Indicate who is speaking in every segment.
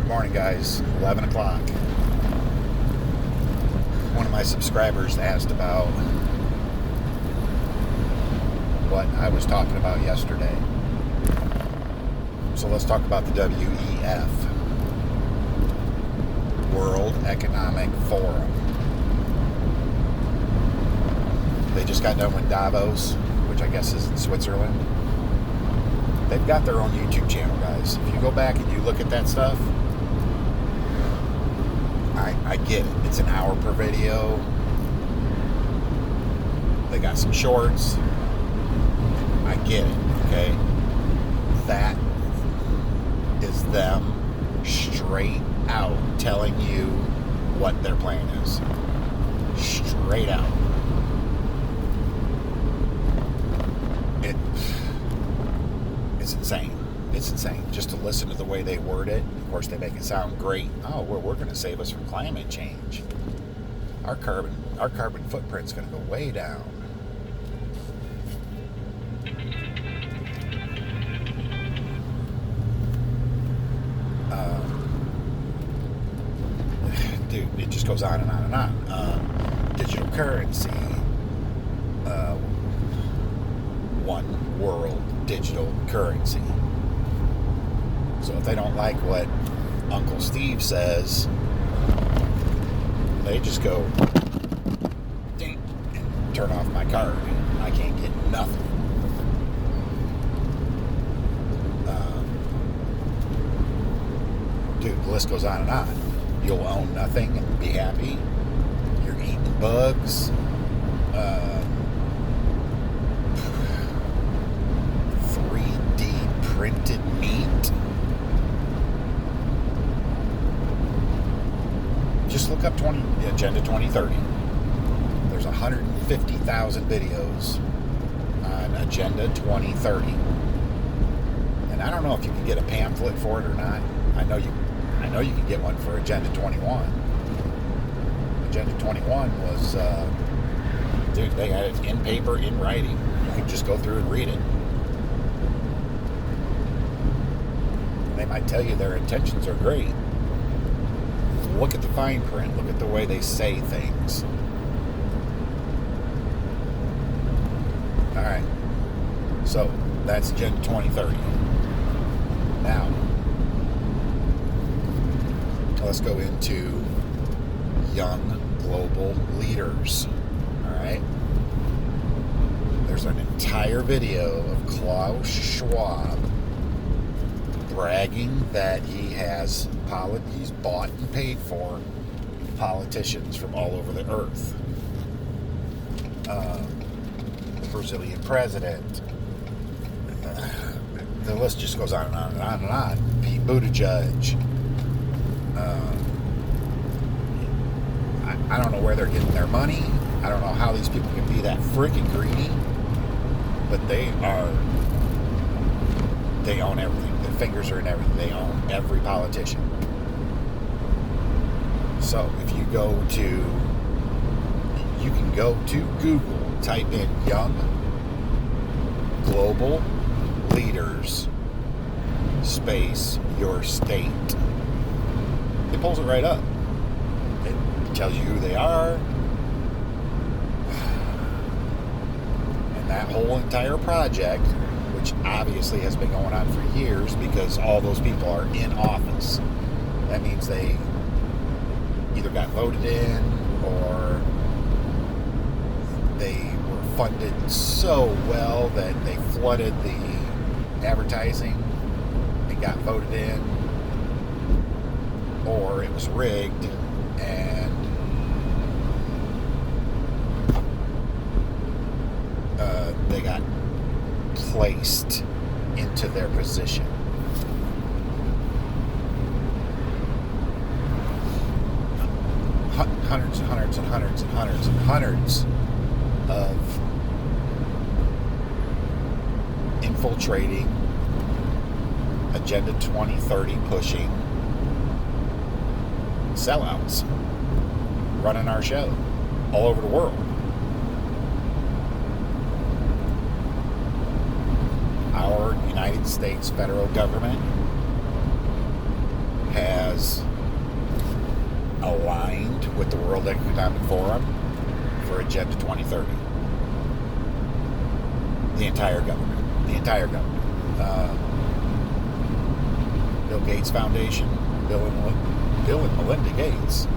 Speaker 1: Good morning, guys. 11 o'clock. One of my subscribers asked about what I was talking about yesterday. So let's talk about the WEF, World Economic Forum. They just got done with Davos, which I guess is in Switzerland. They've got their own YouTube channel, guys. If you go back and you look at that stuff, I get it. It's an hour per video. They got some shorts. I get it, okay? That is them straight out telling you what their plan is. Straight out. It's insane. It's insane just to listen to the way they word it. Of course, they make it sound great. Oh, well, we're going to save us from climate change. Our carbon footprint's going to go way down. Dude, it just goes on and on and on. Digital currency. One world digital currency. So if they don't like what Uncle Steve says, they just go ding and turn off my card. I can't get nothing. Dude, the list goes on and on. You'll own nothing and be happy. You're eating bugs. 3D printed meat. Just look up Agenda 2030. There's 150,000 videos on Agenda 2030. And I don't know if you can get a pamphlet for it or not. I know you can get one for Agenda 21. Agenda 21 was, dude, they had it in paper, in writing. You could just go through and read it. And they might tell you their intentions are great. Look at the fine print. Look at the way they say things. All right. So that's Agenda 2030. Now, let's go into young global leaders. All right. There's an entire video of Klaus Schwab bragging that he's bought and paid for politicians from all over the earth. The Brazilian president. The list just goes on and on and on and on. Pete Buttigieg. I don't know where they're getting their money. I don't know how these people can be that freaking greedy. But they own everything. Their fingers are in everything. They own every politician. So if you can go to Google, type in young global leaders space your state. It pulls it right up. It tells you who they are. And that whole entire project, which obviously has been going on for years because all those people are in office. That means they either got voted in or they were funded so well that they flooded the advertising and got voted in, or it was rigged and they got placed into their position. Hundreds and hundreds and hundreds and hundreds and hundreds of infiltrating, Agenda 2030 pushing sellouts running our show all over the world. Our United States federal government has was aligned with the World Economic Forum for Agenda 2030. The entire government. Bill Gates Foundation, Bill and Melinda Gates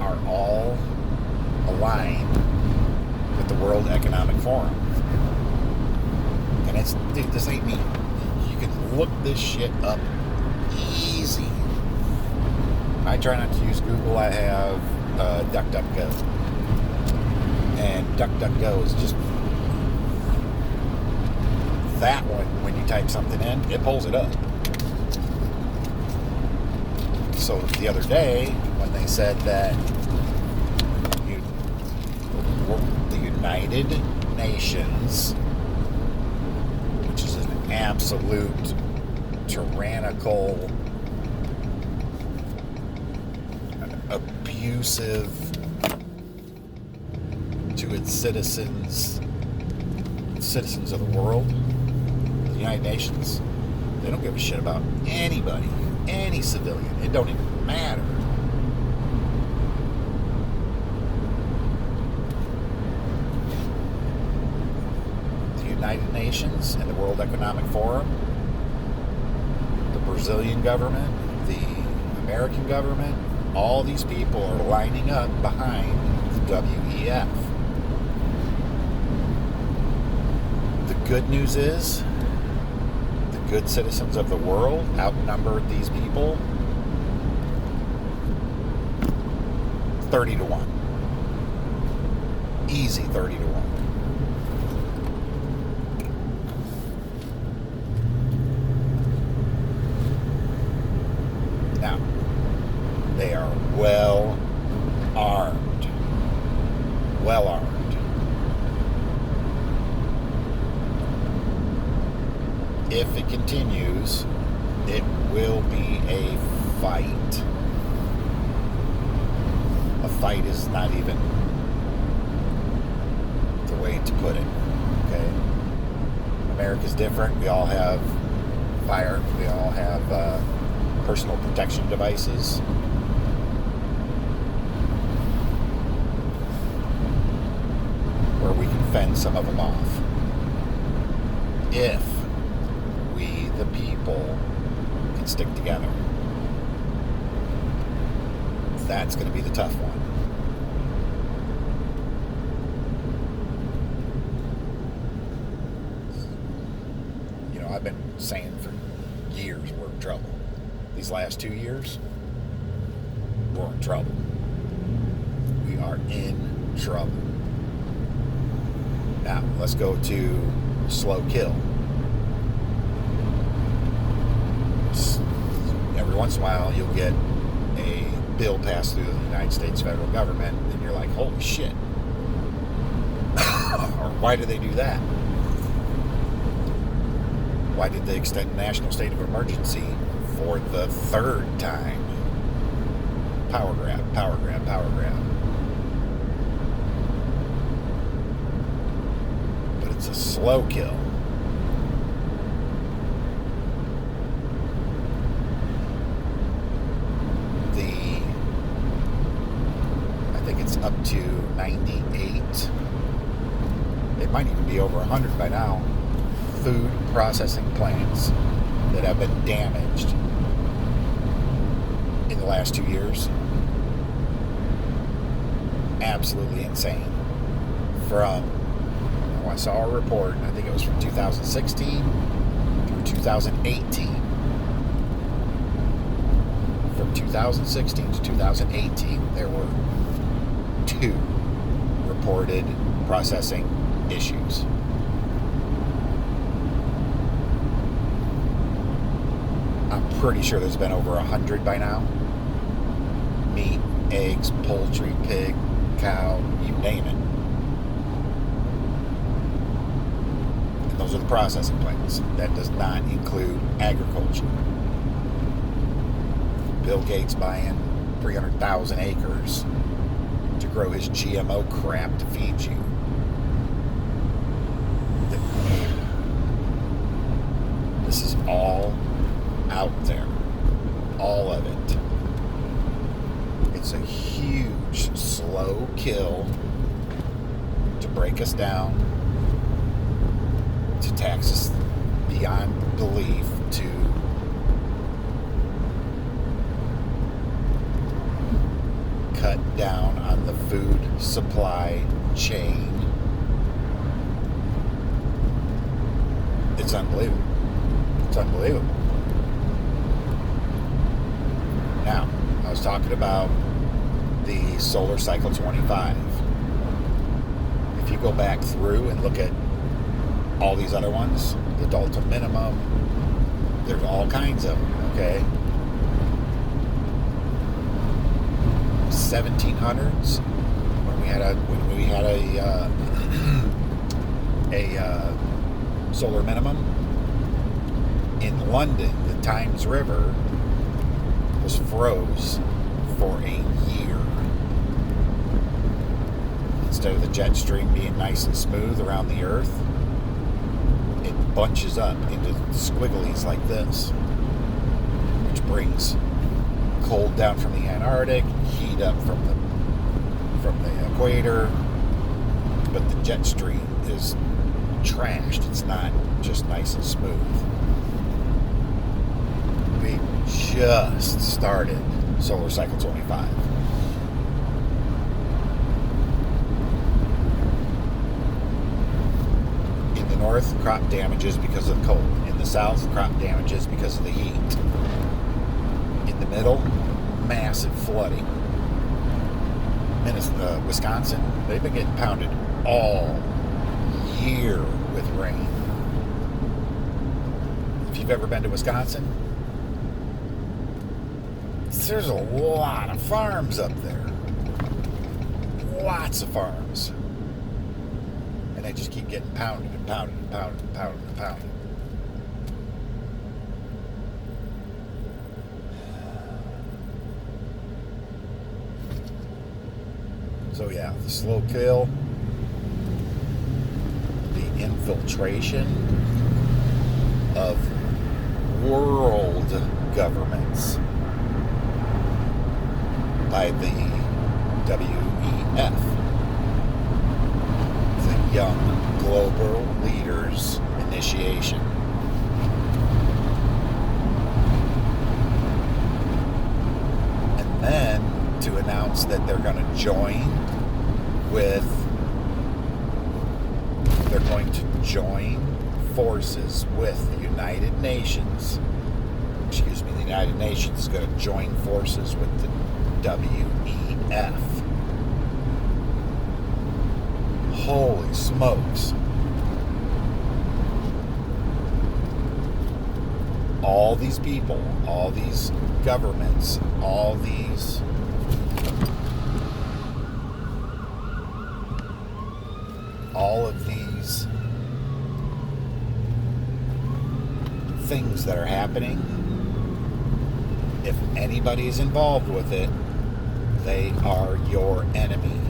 Speaker 1: are all aligned with the World Economic Forum. And it's, dude, this ain't me. You can look this shit up easy. I try not to use Google. I have DuckDuckGo. And DuckDuckGo is just that one. When you type something in, it pulls it up. So the other day, when they said that the United Nations, which is an absolute tyrannical, abusive to its citizens of the world, the United Nations, they don't give a shit about anybody, any civilian. It don't even matter. The United Nations and the World Economic Forum, the Brazilian government, the American government, all these people are lining up behind the WEF. The good news is, the good citizens of the world outnumber these people 30-1. Easy 30-1. Now, they are well armed. Well armed. If it continues, it will be a fight. A fight is not even the way to put it. Okay? America's different. We all have fire. We all have personal protection devices. Where we can fend some of them off. If we, the people, can stick together. That's going to be the tough one. You know, I've been saying for years we're in trouble. These last 2 years, we're in trouble. We are in trouble. Now, let's go to slow kill. Every once in a while, you'll get a bill passed through the United States federal government, and you're like, holy shit. Or why do they do that? Why did they extend national state of emergency for the third time? Power grab, power grab, power grab. But it's a slow kill. I think it's up to 98. It might even be over 100 by now. Food processing plants that have been damaged in the last 2 years. Absolutely insane. I saw a report, I think it was from 2016 through 2018. From 2016 to 2018, there were 2 reported processing issues. I'm pretty sure there's been over 100 by now. Meat, eggs, poultry, pig, cow, you name it. And those are the processing plants. That does not include agriculture. Bill Gates buying 300,000 acres to grow his GMO crap to feed you. The out there. All of it. It's a huge, slow kill to break us down, to tax us beyond belief, to cut down on the food supply chain. It's unbelievable. It's unbelievable. Now, I was talking about the Solar Cycle 25. If you go back through and look at all these other ones, the Delta Minimum, there's all kinds of them, okay? 1700s, when we had a solar minimum in London, the Thames River was froze for a year. Instead of the jet stream being nice and smooth around the earth, it bunches up into squigglies like this, which brings cold down from the Antarctic, heat up from the equator, but the jet stream is trashed. It's not just nice and smooth. We just started Solar Cycle 25. In the north, crop damages because of the cold. In the south, crop damages because of the heat. In the middle, massive flooding. Wisconsin, they've been getting pounded all year with rain. If you've ever been to Wisconsin, there's a lot of farms up there. Lots of farms. And they just keep getting pounded and pounded and pounded and pounded and pounded. So yeah, the slow kill, the infiltration of world governments by the WEF, the Young Global Leaders Initiation. And then to announce that they're going to join forces with the United Nations. Excuse me, the United Nations is going to join forces with the WEF. Holy smokes. All these people, all these governments, all these things that are happening, if anybody is involved with it, they are your enemy.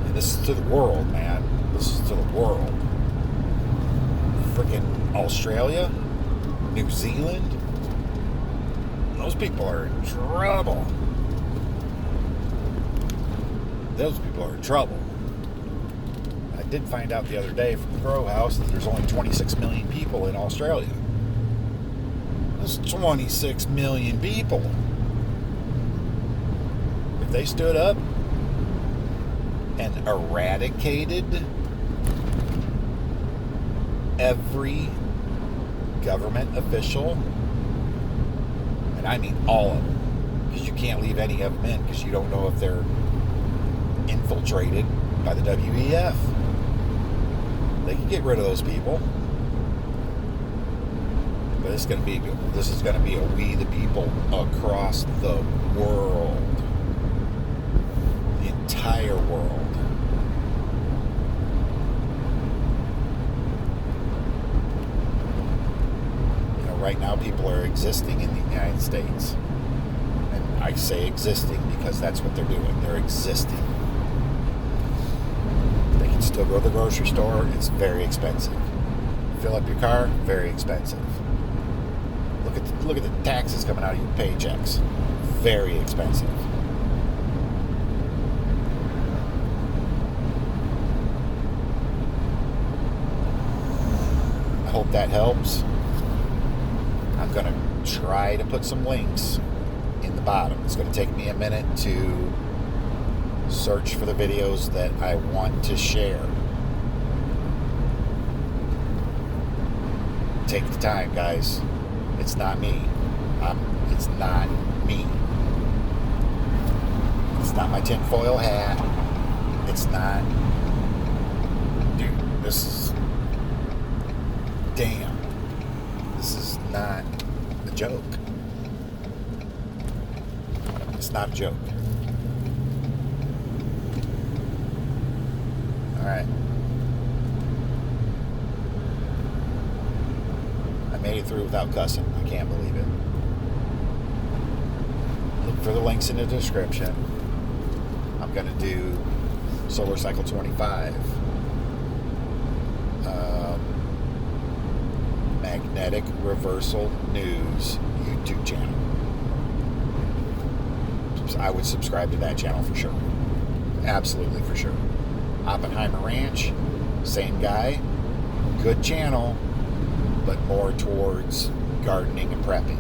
Speaker 1: And this is to the world, man. This is to the world. Freaking Australia, New Zealand, those people are in trouble. Those people are in trouble. I did find out the other day from the Grow House that there's only 26 million people in Australia. That's 26 million people. If they stood up and eradicated every government official, and I mean all of them, because you can't leave any of them in because you don't know if they're infiltrated by the WEF. They can get rid of those people, but this is going to be a we the people across the world, the entire world. You know, right now people are existing in the United States, and I say existing because that's what they're doing. They're existing. Still go to the grocery store, it's very expensive. Fill up your car, very expensive. Look at the taxes coming out of your paychecks. Very expensive. I hope that helps. I'm going to try to put some links in the bottom. It's going to take me a minute to search for the videos that I want to share. Take the time, guys. It's not me. It's not me. It's not my tinfoil hat. It's not. Dude, this is. Damn. This is not a joke. It's not a joke. Alright. I made it through without cussing. I can't believe it. Look for the links in the description. I'm going to do Solar Cycle 25. Magnetic Reversal News YouTube channel. I would subscribe to that channel for sure. Absolutely for sure. Oppenheimer Ranch, same guy. Good channel, but more towards gardening and prepping.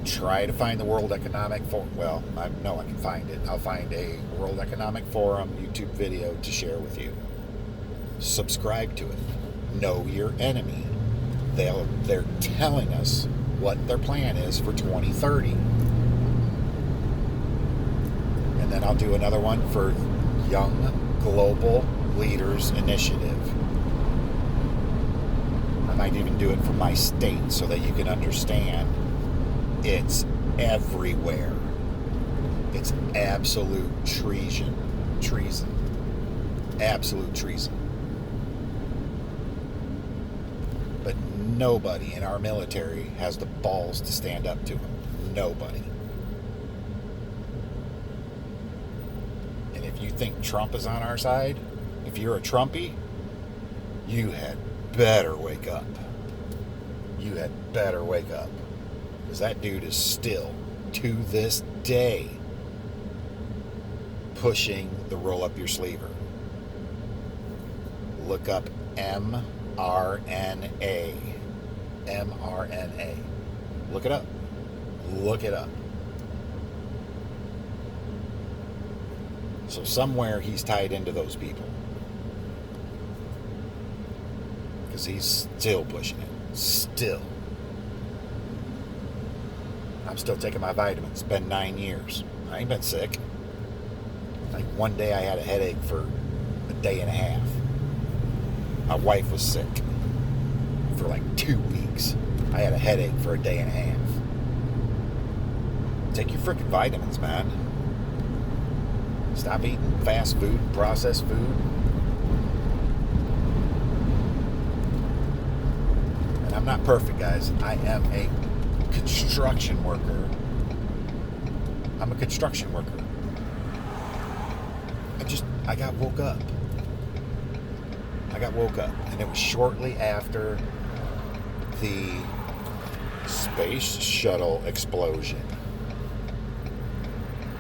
Speaker 1: Try to find the World Economic Forum. Well, I know I can find it. I'll find a World Economic Forum YouTube video to share with you. Subscribe to it. Know your enemy. They're telling us what their plan is for 2030. And then I'll do another one for Young Global Leaders Initiative. I might even do it for my state so that you can understand it's everywhere. It's absolute treason. Absolute treason. But nobody in our military has the balls to stand up to him. Nobody. And if you think Trump is on our side, if you're a Trumpy, you had better wake up. You had better wake up. Because that dude is still, to this day, pushing the roll up your sleever. Look up mRNA. mRNA. Look it up. Look it up. So somewhere he's tied into those people. Because he's still pushing it. Still. I'm still taking my vitamins. It's been 9 years. I ain't been sick. Like one day I had a headache for a day and a half. My wife was sick for like 2 weeks. I had a headache for a day and a half. Take your freaking vitamins, man. Stop eating fast food, processed food. And I'm not perfect, guys. I am a construction worker. I'm a construction worker. I got woke up. And it was shortly after the space shuttle explosion.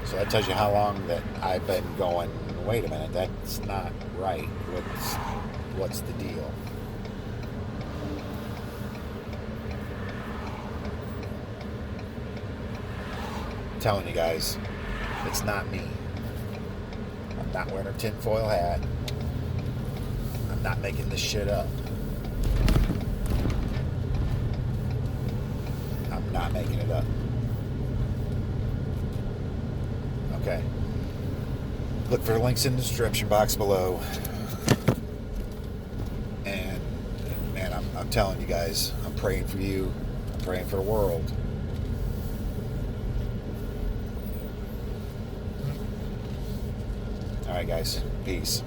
Speaker 1: So that tells you how long that I've been going, wait a minute, that's not right. What's the deal? I'm telling you guys, it's not me. I'm not wearing a tinfoil hat. I'm not making this shit up. I'm not making it up. Okay. Look for links in the description box below. And man, I'm telling you guys, I'm praying for you. I'm praying for the world. All right, guys. Peace.